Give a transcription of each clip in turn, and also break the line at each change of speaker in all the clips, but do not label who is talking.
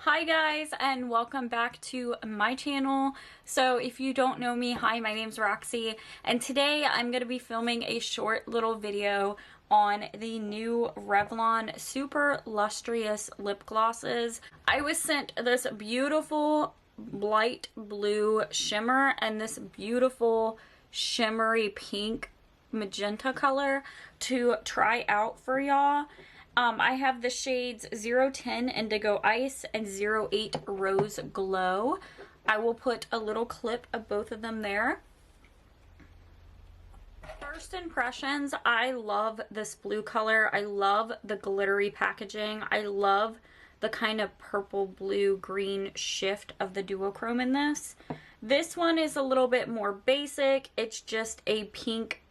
Hi guys, and welcome back to my channel. So if you don't know me, hi, my name's Roxy, and today I'm going to be filming a short little video on the new Revlon Super Lustrous lip glosses. I was sent this beautiful light blue shimmer and this beautiful shimmery pink magenta color to try out for y'all. I have the shades 010 Indigo Ice and 08 Rose Glow. I will put a little clip of both of them there. First impressions, I love this blue color. I love the glittery packaging. I love the kind of purple, blue, green shift of the duochrome in this. This one is a little bit more basic. It's just a pink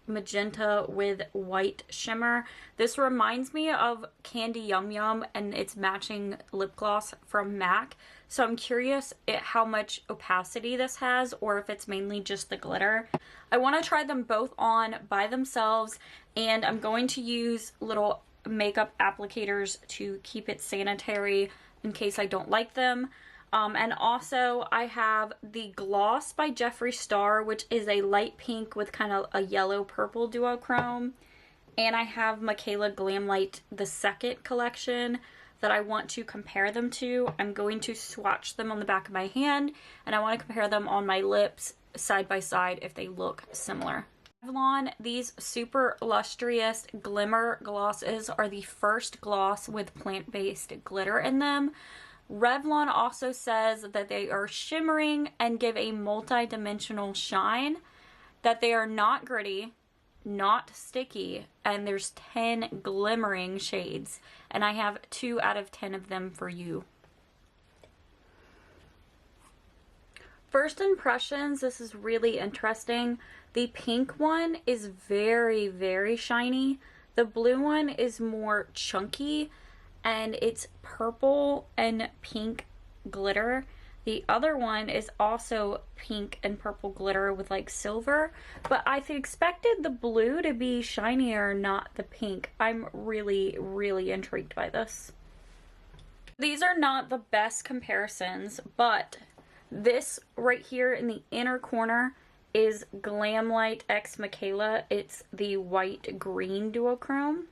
magenta with white shimmer. This reminds me of Candy Yum Yum and its matching lip gloss from MAC. So I'm curious how much opacity this has, or if it's mainly just the glitter. I want to try them both on by themselves, and I'm going to use little makeup applicators to keep it sanitary in case I don't like them. And also I have the gloss by Jeffree Star, which is a light pink with kind of a yellow purple duochrome. And I have Michaela Glamlite, the second collection, that I want to compare them to. I'm going to swatch them on the back of my hand, and I want to compare them on my lips side by side if they look similar. Revlon, these Super Lustrous Glimmer glosses are the first gloss with plant-based glitter in them. Revlon also says that they are shimmering and give a multi-dimensional shine, that they are not gritty, not sticky, and there's 10 glimmering shades, and I have 2 out of 10 of them for you. First impressions, this is really interesting. The pink one is very, very shiny. The blue one is more chunky, and it's purple and pink glitter. The other one is also pink and purple glitter with like silver, but I expected the blue to be shinier, not the pink. I'm really, really intrigued by this. These are not the best comparisons, but this right here in the inner corner is Glamlite x Michaela. It's the white green duochrome.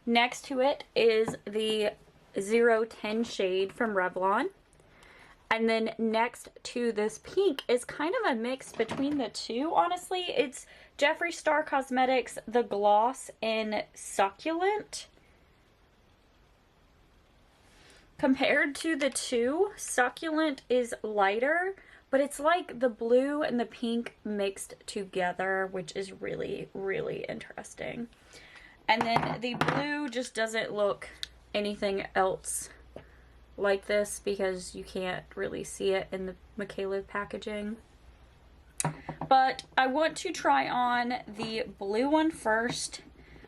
Next to it is the 010 shade from Revlon. And then next to this pink is kind of a mix between the two, honestly. It's Jeffree Star Cosmetics, the gloss in Succulent. Compared to the two, Succulent is lighter, but it's like the blue and the pink mixed together, which is really, really interesting. And then the blue just doesn't look anything else like this because you can't really see it in the Michaela packaging. But I want to try on the blue one first.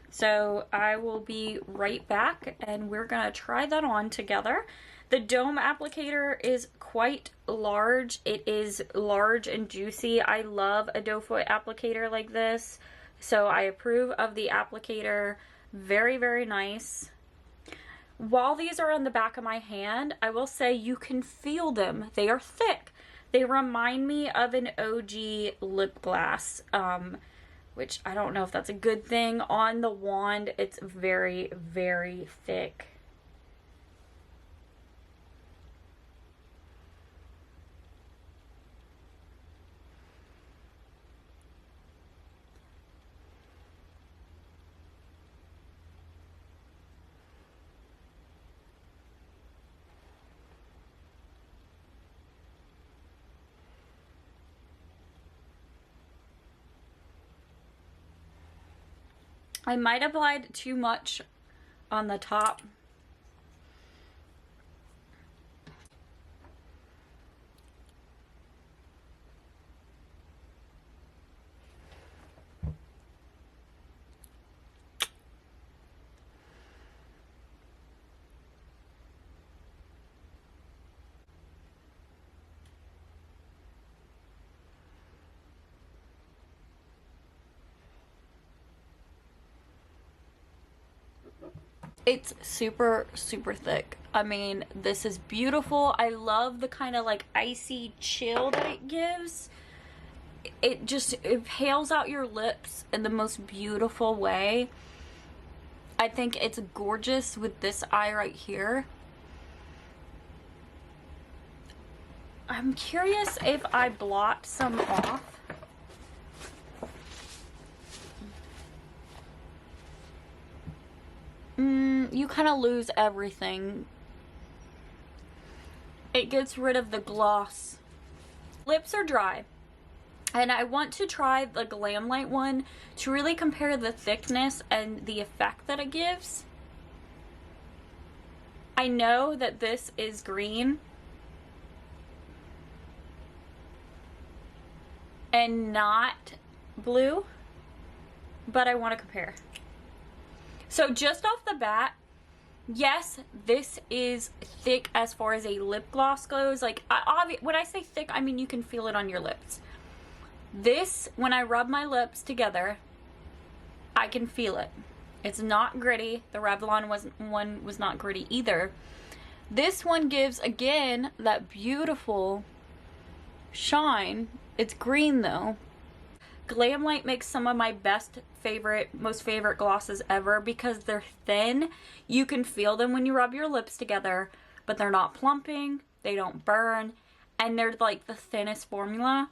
So I will be right back and we're gonna try that on together. The dome applicator is quite large. It is large and juicy. I love a doe foot applicator like this. So I approve of the applicator. Very, very nice. While these are on the back of my hand, I will say you can feel them. They are thick. They remind me of an OG lip glass, which I don't know if that's a good thing. On the wand, it's very, very thick. I might have applied too much on the top. It's super, super thick. I mean, this is beautiful. I love the kind of like icy chill that it gives. It pales out your lips in the most beautiful way. I think it's gorgeous with this eye right here. I'm curious if I blot some off. You kind of lose everything. It gets rid of the gloss. Lips are dry. And I want to try the Glamlite one to really compare the thickness and the effect that it gives. I know that this is green and not blue, but I want to compare. So just off the bat, yes, this is thick as far as a lip gloss goes. Like, when I say thick, I mean you can feel it on your lips. This, when I rub my lips together, I can feel it. It's not gritty. The Revlon one was not gritty either. This one gives, again, that beautiful shine. It's green though. Glamlite makes some of my most favorite glosses ever because they're thin. You can feel them when you rub your lips together, but they're not plumping, they don't burn, and they're like the thinnest formula.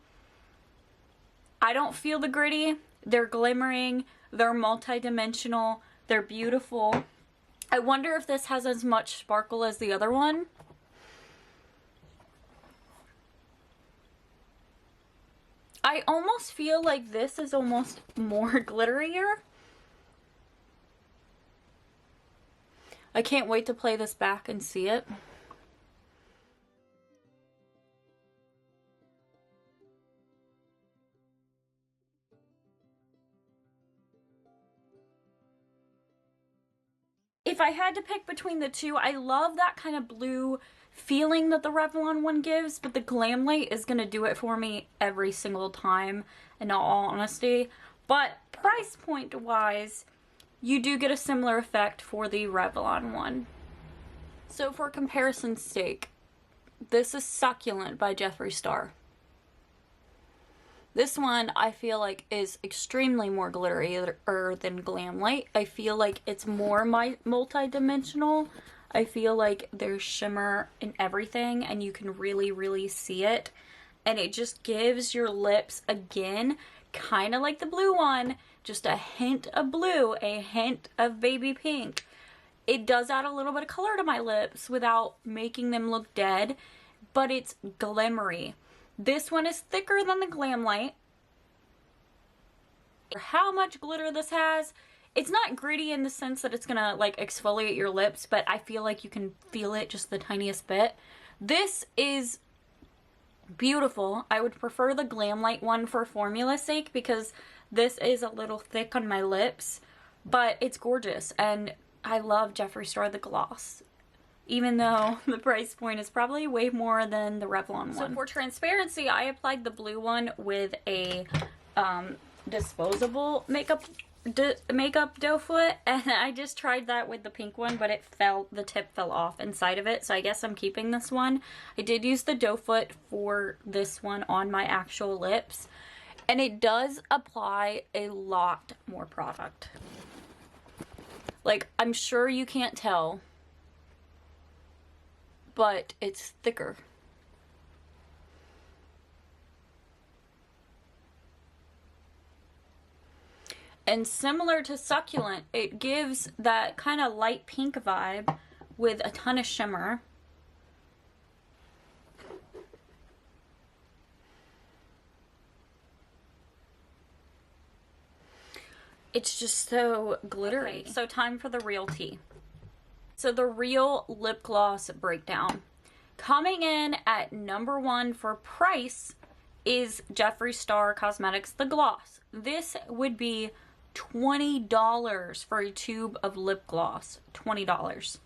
I don't feel the gritty. They're glimmering, they're multi-dimensional, they're beautiful. I wonder if this has as much sparkle as the other one. I almost feel like this is almost more glitterier. I can't wait to play this back and see it. If I had to pick between the two, I love that kind of blue feeling that the Revlon one gives, but the Glamlite is going to do it for me every single time, in all honesty. But price point wise, you do get a similar effect for the Revlon one. So for comparison's sake, this is Succulent by Jeffree Star. This one I feel like is extremely more glittery than Glamlite. I feel like it's more multi-dimensional. I feel like there's shimmer in everything and you can really, really see it. And it just gives your lips, again, kind of like the blue one, just a hint of blue, a hint of baby pink. It does add a little bit of color to my lips without making them look dead, but it's glimmery. This one is thicker than the Glamlite. How much glitter this has, it's not gritty in the sense that it's gonna like exfoliate your lips, but I feel like you can feel it just the tiniest bit. This is beautiful. I would prefer the Glamlite one for formula's sake because this is a little thick on my lips, but it's gorgeous and I love Jeffree Star the gloss, even though the price point is probably way more than the Revlon one. So for transparency, I applied the blue one with a disposable makeup doe foot, and I just tried that with the pink one, but the tip fell off inside of it, so I guess I'm keeping this one. I did use the doe foot for this one on my actual lips, and it does apply a lot more product. Like, I'm sure you can't tell, but it's thicker. And similar to Succulent, it gives that kind of light pink vibe with a ton of shimmer. It's just so glittery. Okay, so time for the real tea. So the real lip gloss breakdown. Coming in at number 1 for price is Jeffree Star Cosmetics The Gloss. This would be $20 for a tube of lip gloss. $20.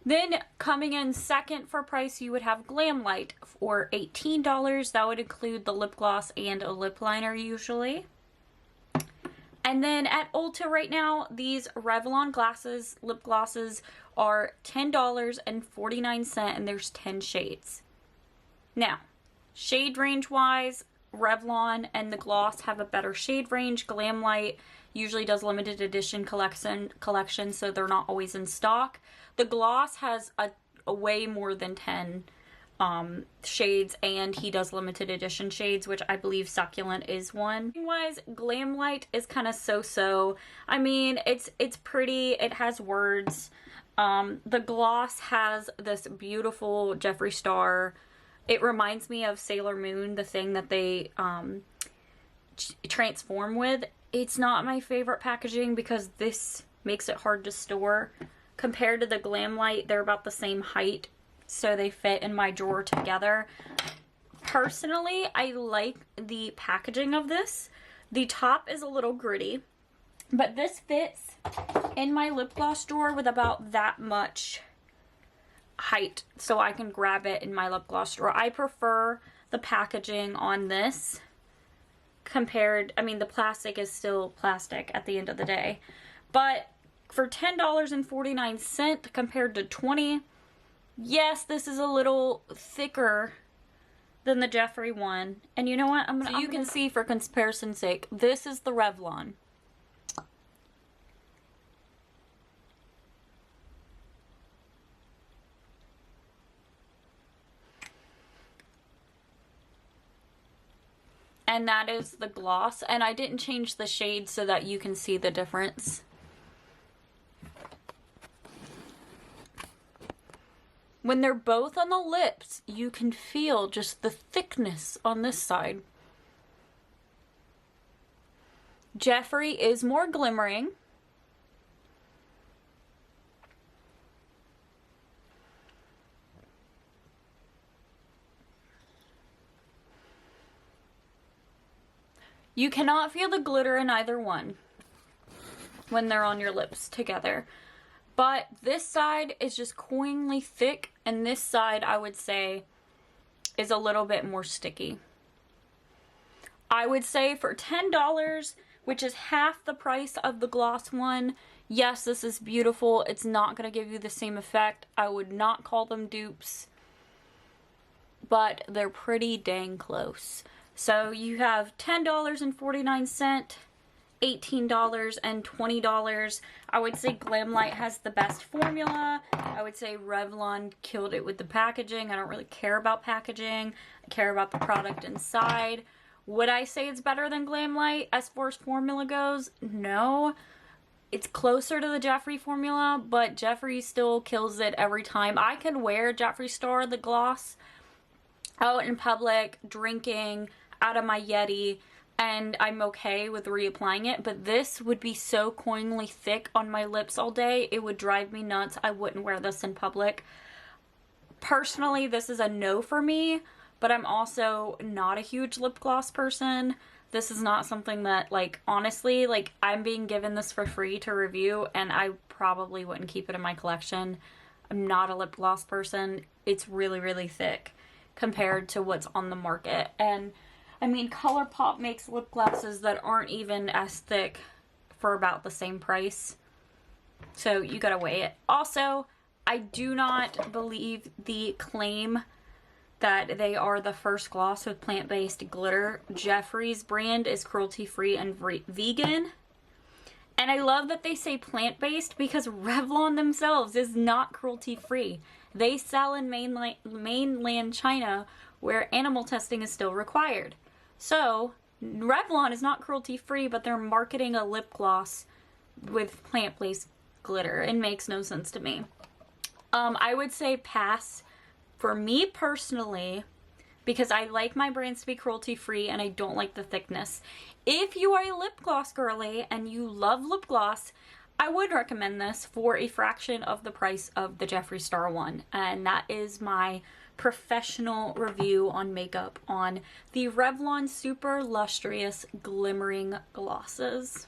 Then coming in second for price, you would have Glamlite for $18. That would include the lip gloss and a lip liner usually. And then at Ulta right now, these Revlon lip glosses are $10.49, and there's 10 shades. Now, shade range wise, Revlon and the gloss have a better shade range. Glamlite usually does limited edition collection, so they're not always in stock. The gloss has a way more than 10 shades, and he does limited edition shades, which I believe Succulent is one. Wise, Glamlite is kind of so-so. I mean, it's pretty, it has words. The gloss has this beautiful Jeffree Star. It reminds me of Sailor Moon, the thing that they transform with. It's not my favorite packaging because this makes it hard to store. Compared to the Glamlite, they're about the same height, so they fit in my drawer together. Personally, I like the packaging of this. The top is a little gritty, but this fits in my lip gloss drawer with about that much height, so I can grab it in my lip gloss drawer. I prefer the packaging on this compared, I mean, the plastic is still plastic at the end of the day, but for $10.49 compared to $20, yes, this is a little thicker than the Jeffree one. And you know what? You can see, for comparison's sake, this is the Revlon. And that is the gloss, and I didn't change the shade so that you can see the difference. When they're both on the lips, you can feel just the thickness on this side. Jeffree is more glimmering. You cannot feel the glitter in either one when they're on your lips together. But this side is just coinly thick, and this side, I would say, is a little bit more sticky. I would say for $10, which is half the price of the gloss one, yes, this is beautiful. It's not going to give you the same effect. I would not call them dupes, but they're pretty dang close. So you have $10.49, $18, and $20. I would say Glamlite has the best formula. I would say Revlon killed it with the packaging. I don't really care about packaging. I care about the product inside. Would I say it's better than Glamlite as far as formula goes? No. It's closer to the Jeffree formula, but Jeffree still kills it every time. I can wear Jeffree Star, the gloss, out in public, drinking, out of my Yeti, and I'm okay with reapplying it, but this would be so coinly thick on my lips all day, it would drive me nuts. I wouldn't wear this in public. Personally, this is a no for me, but I'm also not a huge lip gloss person. This is not something that, like, honestly, like, I'm being given this for free to review, and I probably wouldn't keep it in my collection. I'm not a lip gloss person. It's really, really thick compared to what's on the market, and I mean, Colourpop makes lip glosses that aren't even as thick for about the same price. So you gotta weigh it. Also, I do not believe the claim that they are the first gloss with plant-based glitter. Jeffree's brand is cruelty-free and vegan. And I love that they say plant-based because Revlon themselves is not cruelty-free. They sell in mainland China where animal testing is still required. So, Revlon is not cruelty-free, but they're marketing a lip gloss with plant-based glitter. It makes no sense to me. I would say pass for me personally, because I like my brands to be cruelty-free and I don't like the thickness. If you are a lip gloss girly and you love lip gloss, I would recommend this for a fraction of the price of the Jeffree Star one. And that is my professional review on makeup on the Revlon Super Lustrous Glimmering Glosses.